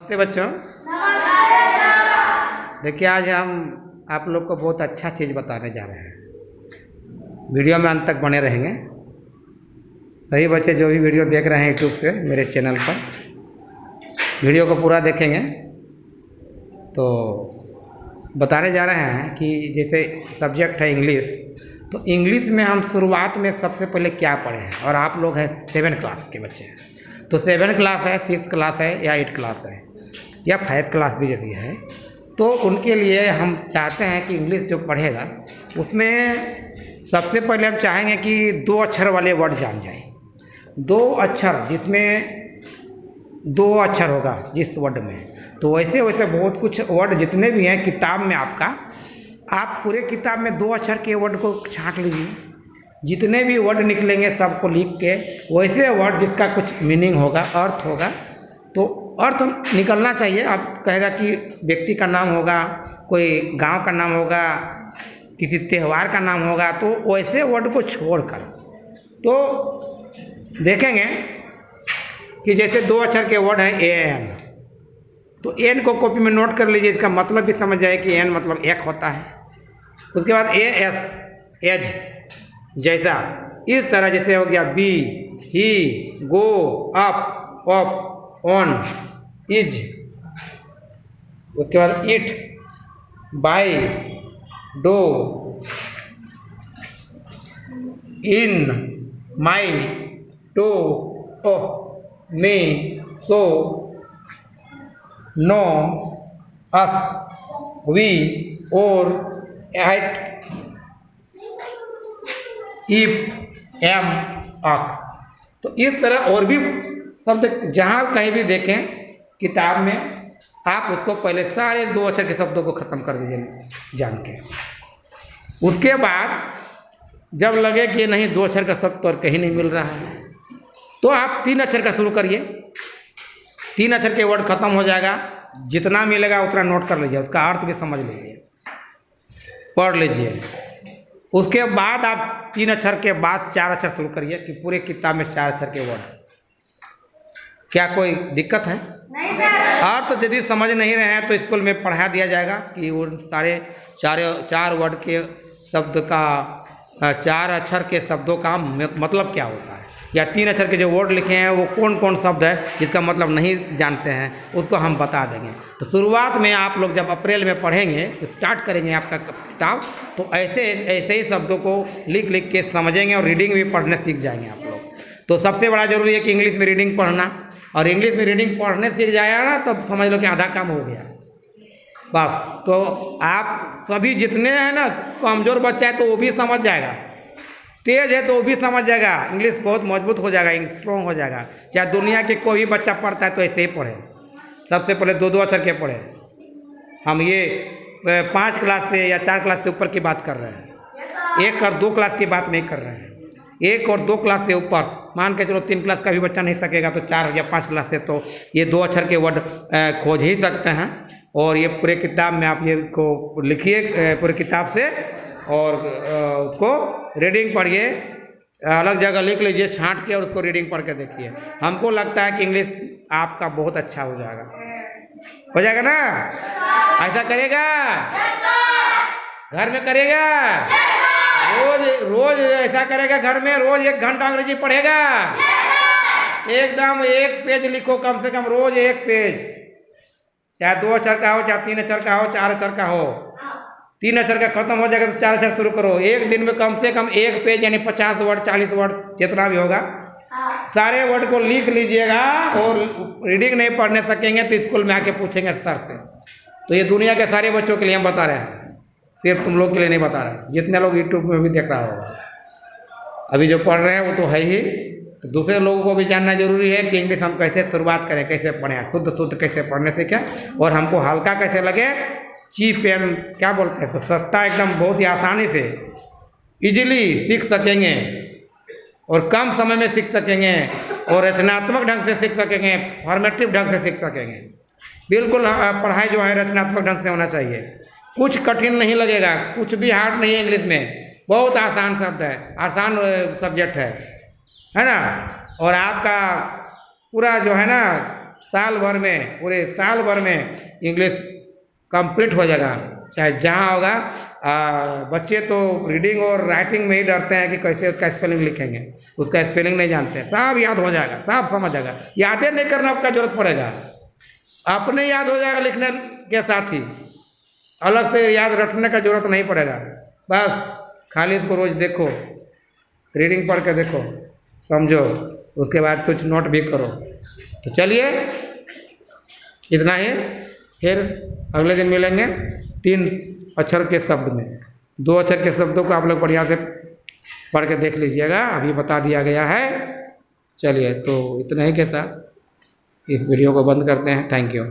नमस्ते बच्चों। देखिए आज हम आप लोग को बहुत अच्छा चीज़ बताने जा रहे हैं। वीडियो में अंत तक बने रहेंगे। सभी बच्चे जो भी वीडियो देख रहे हैं यूट्यूब से मेरे चैनल पर, वीडियो को पूरा देखेंगे तो बताने जा रहे हैं कि जैसे सब्जेक्ट है इंग्लिश, तो इंग्लिश में हम शुरुआत में सबसे पहले क्या पढ़े हैं। और आप लोग हैं 7 क्लास के बच्चे हैं, तो 7 क्लास है, 6 क्लास है या 8 क्लास है या 5 क्लास भी यदि है, तो उनके लिए हम चाहते हैं कि इंग्लिश जो पढ़ेगा उसमें सबसे पहले हम चाहेंगे कि 2 अक्षर वाले वर्ड जान जाए। 2 अक्षर, जिसमें 2 अक्षर होगा जिस वर्ड में, तो वैसे वैसे बहुत कुछ वर्ड जितने भी हैं किताब में आपका, आप पूरे किताब में 2 अक्षर के वर्ड को छांट लीजिए। जितने भी वर्ड निकलेंगे सबको लिख के, वैसे वर्ड जिसका कुछ मीनिंग होगा, अर्थ होगा, तो अर्थ निकलना चाहिए। आप कहेगा कि व्यक्ति का नाम होगा, कोई गांव का नाम होगा, किसी त्यौहार का नाम होगा, तो वैसे वर्ड को छोड़कर तो देखेंगे कि जैसे 2 अक्षर के वर्ड है एन, तो एन को कॉपी में नोट कर लीजिए। इसका मतलब भी समझ जाए कि एन मतलब एक होता है। उसके बाद ए एस, एज, जैसा, इस तरह जैसे हो गया be, he, go, up, of, on, is. उसके बाद it, by, do, in, my, to, of, me, so, no, us, we, or, at, if, am, ox. तो इस तरह और भी शब्द जहाँ कहीं भी देखें किताब में, आप उसको पहले सारे 2 अक्षर के शब्दों को ख़त्म कर दीजिए जान के। उसके बाद जब लगे कि नहीं 2 अक्षर का शब्द तो और कहीं नहीं मिल रहा है, तो आप 3 अक्षर का शुरू करिए। 3 अक्षर के वर्ड खत्म हो जाएगा, जितना मिलेगा उतना नोट कर लीजिए, उसका अर्थ भी समझ लीजिए, पढ़ लीजिए। उसके बाद आप 3 अक्षर के बाद 4 अक्षर शुरू करिए कि पूरे किताब में 4 अक्षर के वर्ड। क्या कोई दिक्कत है? नहीं सर। अर्थ यदि समझ नहीं रहे हैं तो स्कूल में पढ़ा दिया जाएगा कि उन सारे 4 वर्ड के शब्द का, 4 अक्षर के शब्दों का मतलब क्या होता है, या 3 अक्षर के जो वर्ड लिखे हैं वो कौन कौन शब्द है जिसका मतलब नहीं जानते हैं, उसको हम बता देंगे। तो शुरुआत में आप लोग जब अप्रैल में पढ़ेंगे, स्टार्ट करेंगे आपका किताब, तो ऐसे ही शब्दों को लिख लिख के समझेंगे और रीडिंग भी पढ़ने सीख जाएंगे आप लोग। तो सबसे बड़ा जरूरी है कि इंग्लिश में रीडिंग पढ़ना, और इंग्लिश में रीडिंग पढ़ने सीख जाएगा ना, तब समझ लो कि आधा काम हो गया बस। तो आप सभी जितने हैं ना, कमज़ोर बच्चा है तो वो भी समझ जाएगा, तेज है तो वो भी समझ जाएगा, इंग्लिश बहुत मजबूत हो जाएगा, स्ट्रॉन्ग हो जाएगा। चाहे दुनिया के कोई भी बच्चा पढ़ता है तो ऐसे ही पढ़े, सबसे पहले 2 अक्षर के पढ़े। हम ये 5 क्लास से या 4 क्लास से ऊपर की बात कर रहे हैं, 1 और 2 क्लास की बात नहीं कर रहे हैं। 1 और 2 क्लास से ऊपर, मान के चलो 3 क्लास का भी बच्चा नहीं सकेगा तो 4 या 5 क्लास से तो ये 2 अक्षर के वर्ड खोज ही सकते हैं। और ये पूरे किताब में आप ये को लिखिए पूरे किताब से, और उसको रीडिंग पढ़िए, अलग जगह लिख लीजिए छांट के, और उसको रीडिंग पढ़ के देखिए। हमको लगता है कि इंग्लिश आपका बहुत अच्छा हो जाएगा ना? ऐसा करेगा? घर में करेगा? रोज ऐसा करेगा, घर में रोज 1 घंटा अंग्रेजी पढ़ेगा। एकदम 1 पेज लिखो, कम से कम रोज 1 पेज, चाहे 2 अक्षर का हो, चाहे 3 अक्षर का हो, 4 अक्षर का हो। 3 अक्षर का खत्म हो जाएगा तो 4 अक्षर शुरू करो। एक दिन में कम से कम 1 पेज, यानी 50 वर्ड, 40 वर्ड, जितना भी होगा, सारे वर्ड को लिख लीजिएगा। और रीडिंग नहीं पढ़ने सकेंगे तो स्कूल में आके पूछेंगे सर से। तो ये दुनिया के सारे बच्चों के लिए हम बता रहे हैं, सिर्फ तुम लोग के लिए नहीं बता रहे। जितने लोग यूट्यूब में भी देख रहा होगा, अभी जो पढ़ रहे हैं वो तो है ही, तो दूसरे लोगों को भी जानना जरूरी है कि इंग्लिश हम कैसे शुरुआत करें, कैसे पढ़ें, शुद्ध कैसे पढ़ने से क्या, और हमको हल्का कैसे लगे, चीप एंड क्या बोलते हैं, तो सस्ता, एकदम बहुत ही आसानी से इजीली सीख सकेंगे, और कम समय में सीख सकेंगे, और रचनात्मक ढंग से सीख सकेंगे, फॉर्मेटिव ढंग से सीख सकेंगे। बिल्कुल पढ़ाई जो है रचनात्मक ढंग से होना चाहिए, कुछ कठिन नहीं लगेगा, कुछ भी हार्ड नहीं है इंग्लिश में, बहुत आसान शब्द है, आसान सब्जेक्ट है ना। और आपका पूरा जो है ना साल भर में, पूरे साल भर में इंग्लिश कंप्लीट हो जाएगा। चाहे जहाँ होगा बच्चे तो रीडिंग और राइटिंग में ही डरते हैं कि कैसे उसका स्पेलिंग लिखेंगे, उसका स्पेलिंग नहीं जानते, सब याद हो जाएगा, सब समझ जाएगा। यादें नहीं करना आपका जरूरत पड़ेगा, अपने याद हो जाएगा लिखने के साथ ही, अलग से याद रखने का जरूरत नहीं पड़ेगा। बस खाली इसको रोज देखो, रीडिंग पढ़ के देखो, समझो, उसके बाद कुछ नोट भी करो। तो चलिए इतना ही, फिर अगले दिन मिलेंगे 3 अक्षर के शब्द में। 2 अक्षर के शब्दों को आप लोग बढ़िया से पढ़ के देख लीजिएगा, अभी बता दिया गया है। चलिए तो इतना ही के साथ इस वीडियो को बंद करते हैं। Thank you.